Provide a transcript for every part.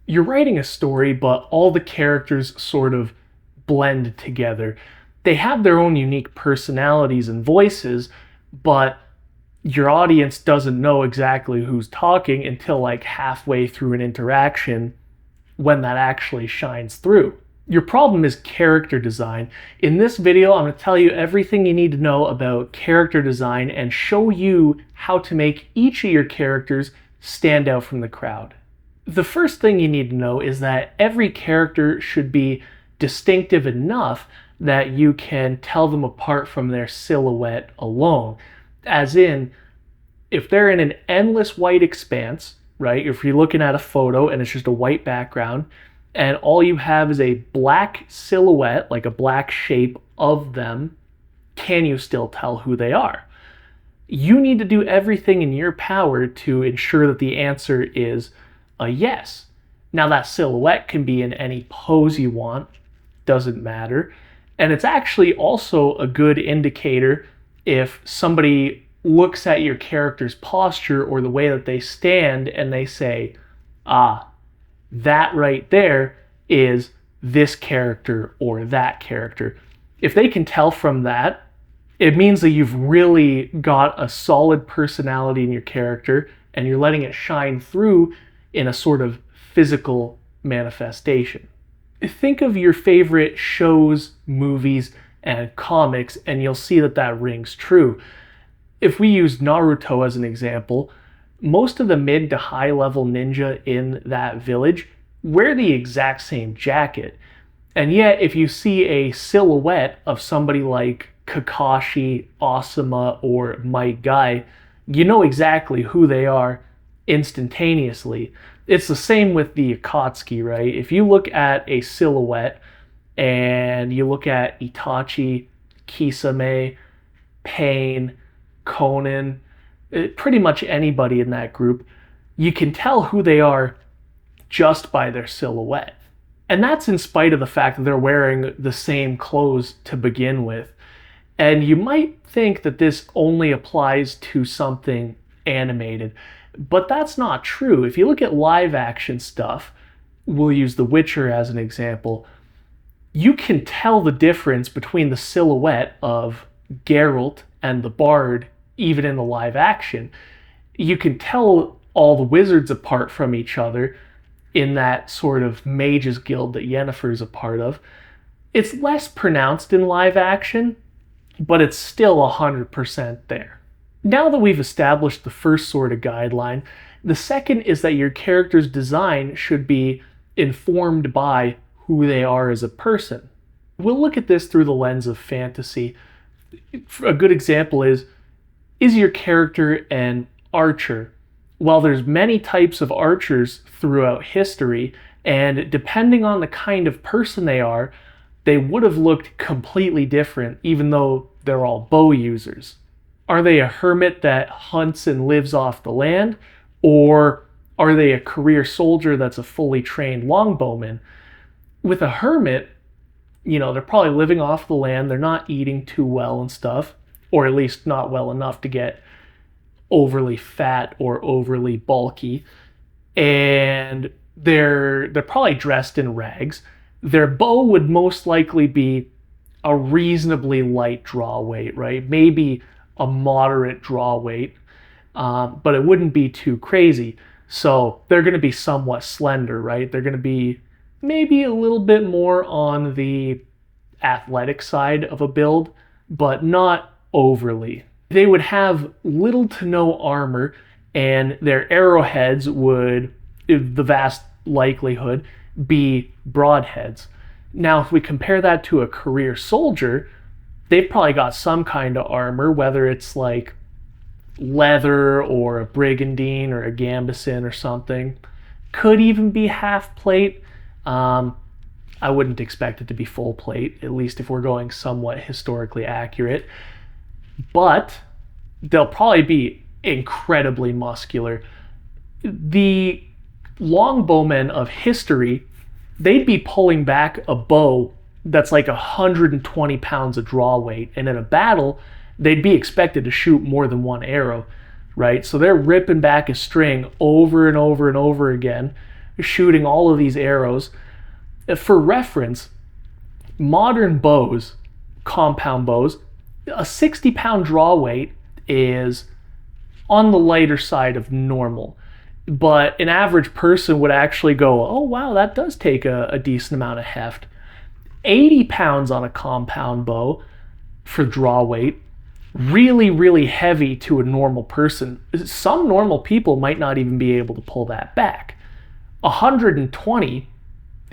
You're writing a story, but all the characters sort of blend together. They have their own unique personalities and voices, but your audience doesn't know exactly who's talking until like halfway through an interaction when that actually shines through. Your problem is character design. In this video, I'm going to tell you everything you need to know about character design and show you how to make each of your characters stand out from the crowd. The first thing you need to know is that every character should be distinctive enough that you can tell them apart from their silhouette alone. As in, if they're in an endless white expanse, right? If you're looking at a photo and it's just a white background, and all you have is a black silhouette, like a black shape of them, can you still tell who they are? You need to do everything in your power to ensure that the answer is a yes. Now, that silhouette can be in any pose you want, doesn't matter. And it's actually also a good indicator if somebody looks at your character's posture or the way that they stand and they say, ah, that right there is this character or that character. If they can tell from that, it means that you've really got a solid personality in your character and you're letting it shine through in a sort of physical manifestation. Think of your favorite shows, movies, and comics, and you'll see that that rings true. If we use Naruto as an example, most of the mid to high level ninja in that village wear the exact same jacket. And yet, if you see a silhouette of somebody like Kakashi, Asuma, or Might Guy, you know exactly who they are instantaneously. It's the same with the Akatsuki, right? If you look at a silhouette and you look at Itachi, Kisame, Pain, Conan, pretty much anybody in that group, you can tell who they are just by their silhouette. And that's in spite of the fact that they're wearing the same clothes to begin with. And you might think that this only applies to something animated, but that's not true. If you look at live action stuff, we'll use The Witcher as an example, you can tell the difference between the silhouette of Geralt and the Bard, even in the live action. You can tell all the wizards apart from each other in that sort of mages guild that Yennefer's a part of. It's less pronounced in live action, but it's still 100% there. Now that we've established the first sort of guideline, the second is that your character's design should be informed by who they are as a person. We'll look at this through the lens of fantasy. A good example is your character an archer? Well, there's many types of archers throughout history, and depending on the kind of person they are, they would have looked completely different, even though they're all bow users. Are they a hermit that hunts and lives off the land? Or are they a career soldier that's a fully trained longbowman? With a hermit, they're probably living off the land, they're not eating too well and stuff, or at least not well enough to get overly fat or overly bulky, and they're probably dressed in rags. Their bow would most likely be a reasonably light draw weight, right? Maybe a moderate draw weight, but it wouldn't be too crazy. So they're going to be somewhat slender, right? They're going to be maybe a little bit more on the athletic side of a build, but not overly. They would have little to no armor, and their arrowheads would, the vast likelihood, be broadheads. Now, if we compare that to a career soldier, they've probably got some kind of armor, whether it's like leather or a brigandine or a gambeson or something. Could even be half plate. I wouldn't expect it to be full plate, at least if we're going somewhat historically accurate. But they'll probably be incredibly muscular. The longbowmen of history, they'd be pulling back a bow that's like 120 pounds of draw weight, and in a battle, they'd be expected to shoot more than one arrow, right? So they're ripping back a string over and over and over again, shooting all of these arrows. For reference, modern bows, compound bows, a 60-pound draw weight is on the lighter side of normal. But an average person would actually go, oh wow, that does take a decent amount of heft. 80 pounds on a compound bow for draw weight, really, really heavy to a normal person. Some normal people might not even be able to pull that back. 120,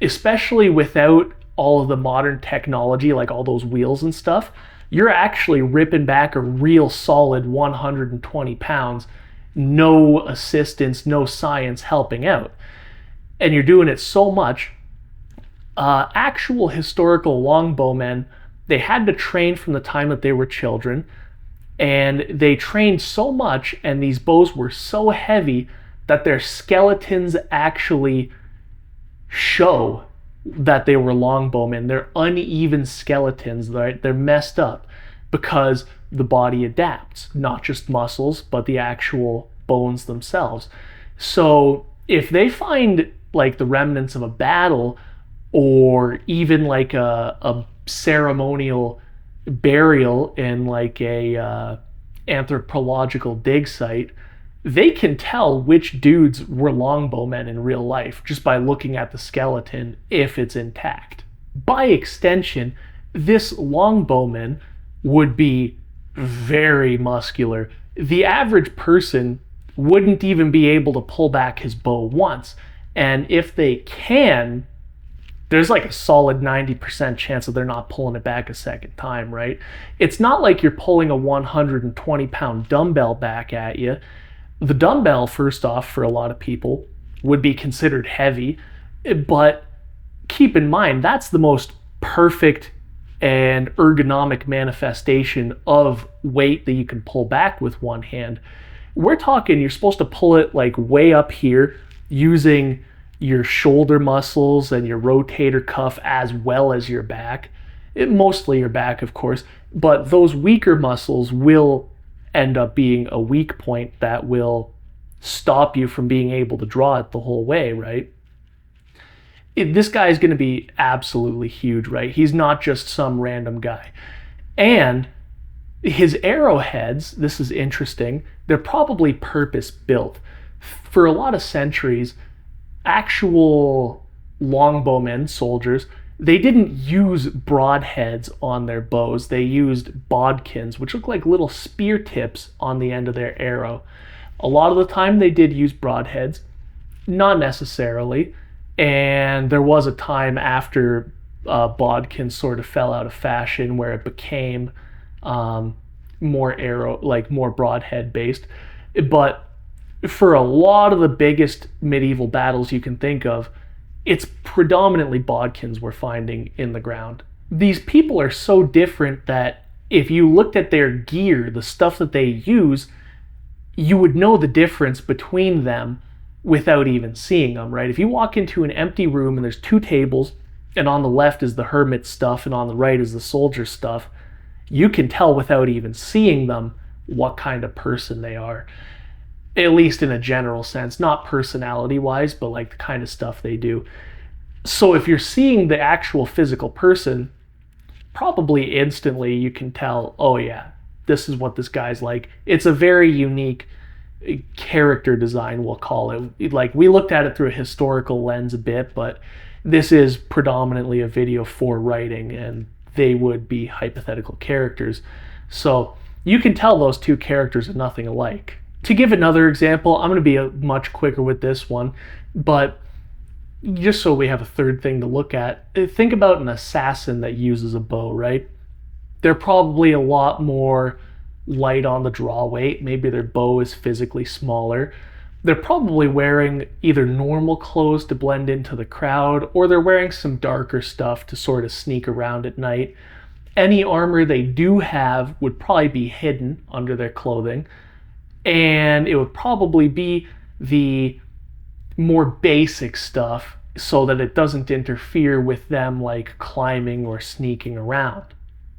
especially without all of the modern technology, like all those wheels and stuff, you're actually ripping back a real solid 120 pounds, no assistance, no science helping out. And you're doing it so much. Actual historical longbowmen, they had to train from the time that they were children, and they trained so much, and these bows were so heavy that their skeletons actually show that they were longbowmen. They're uneven skeletons, right? They're messed up because the body adapts, not just muscles, but the actual bones themselves. So if they find like the remnants of a battle, or even like a ceremonial burial in like a anthropological dig site, they can tell which dudes were longbowmen in real life just by looking at the skeleton if it's intact. By extension, this longbowman would be very muscular. The average person wouldn't even be able to pull back his bow once. And if they can, there's like a solid 90% chance that they're not pulling it back a second time, right? It's not like you're pulling a 120-pound dumbbell back at you. The dumbbell, first off, for a lot of people, would be considered heavy, but keep in mind, that's the most perfect and ergonomic manifestation of weight that you can pull back with one hand. We're talking, you're supposed to pull it like way up here using your shoulder muscles and your rotator cuff as well as your back. Mostly your back, of course, but those weaker muscles will end up being a weak point that will stop you from being able to draw it the whole way, right? This guy is going to be absolutely huge, right? He's not just some random guy. And his arrowheads, this is interesting, they're probably purpose built. For a lot of centuries, actual longbowmen, soldiers, they didn't use broadheads on their bows. They used bodkins, which look like little spear tips on the end of their arrow. A lot of the time they did use broadheads, not necessarily. And there was a time after bodkins sort of fell out of fashion where it became more broadhead based. But for a lot of the biggest medieval battles you can think of, it's predominantly bodkins we're finding in the ground. These people are so different that if you looked at their gear, the stuff that they use, you would know the difference between them without even seeing them, right? If you walk into an empty room and there's two tables, and on the left is the hermit stuff and on the right is the soldier stuff, you can tell without even seeing them what kind of person they are. At least in a general sense, not personality wise, but like the kind of stuff they do. So if you're seeing the actual physical person, probably instantly you can tell, oh yeah, this is what this guy's like. It's a very unique character design, we'll call it. Like, we looked at it through a historical lens a bit, but this is predominantly a video for writing, and they would be hypothetical characters. So you can tell those two characters are nothing alike. To give another example, I'm going to be much quicker with this one, but just so we have a third thing to look at, think about an assassin that uses a bow, right? They're probably a lot more light on the draw weight. Maybe their bow is physically smaller. They're probably wearing either normal clothes to blend into the crowd, or they're wearing some darker stuff to sort of sneak around at night. Any armor they do have would probably be hidden under their clothing, and it would probably be the more basic stuff so that it doesn't interfere with them like climbing or sneaking around.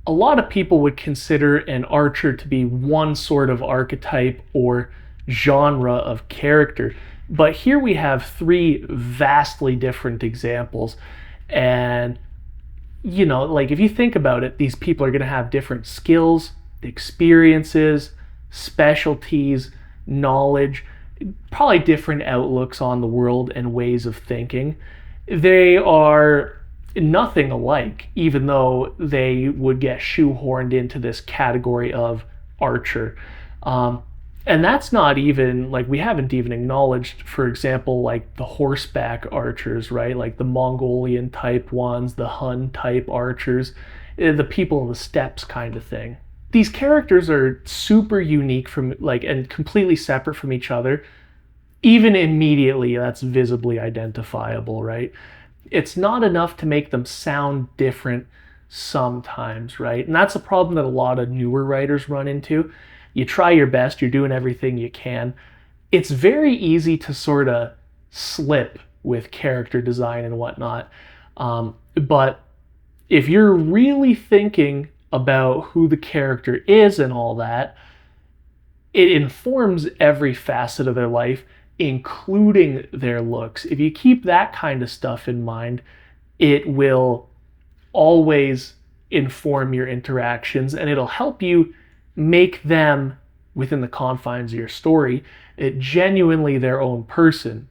A lot of people would consider an archer to be one sort of archetype or genre of character, But here we have three vastly different examples. And, like if you think about it, these people are going to have different skills, experiences, specialties, knowledge, probably different outlooks on the world and ways of thinking. They are nothing alike, even though they would get shoehorned into this category of archer. And that's not even, like, we haven't even acknowledged, for example, like the horseback archers, right? Like the Mongolian type ones, the Hun type archers, the people of the steppes kind of thing. These characters are super unique from, like, and completely separate from each other. Even immediately, that's visibly identifiable, right? It's not enough to make them sound different sometimes, right? And that's a problem that a lot of newer writers run into. You try your best, you're doing everything you can. It's very easy to sort of slip with character design and whatnot. But if you're really thinking about who the character is and all that, it informs every facet of their life, including their looks. If you keep that kind of stuff in mind, it will always inform your interactions, and it'll help you make them, within the confines of your story, genuinely their own person.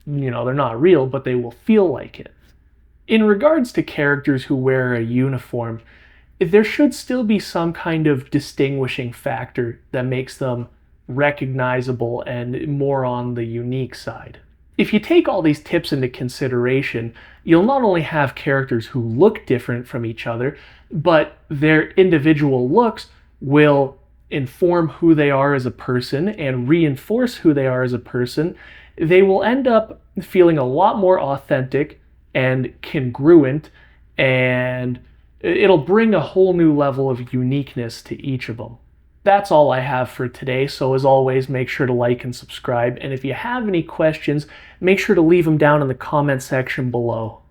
They're not real, but they will feel like it. In regards to characters who wear a uniform, there should still be some kind of distinguishing factor that makes them recognizable and more on the unique side. If you take all these tips into consideration, you'll not only have characters who look different from each other, but their individual looks will inform who they are as a person and reinforce who they are as a person. They will end up feeling a lot more authentic and congruent, and it'll bring a whole new level of uniqueness to each of them. That's all I have for today, so as always, make sure to like and subscribe, and if you have any questions, make sure to leave them down in the comment section below.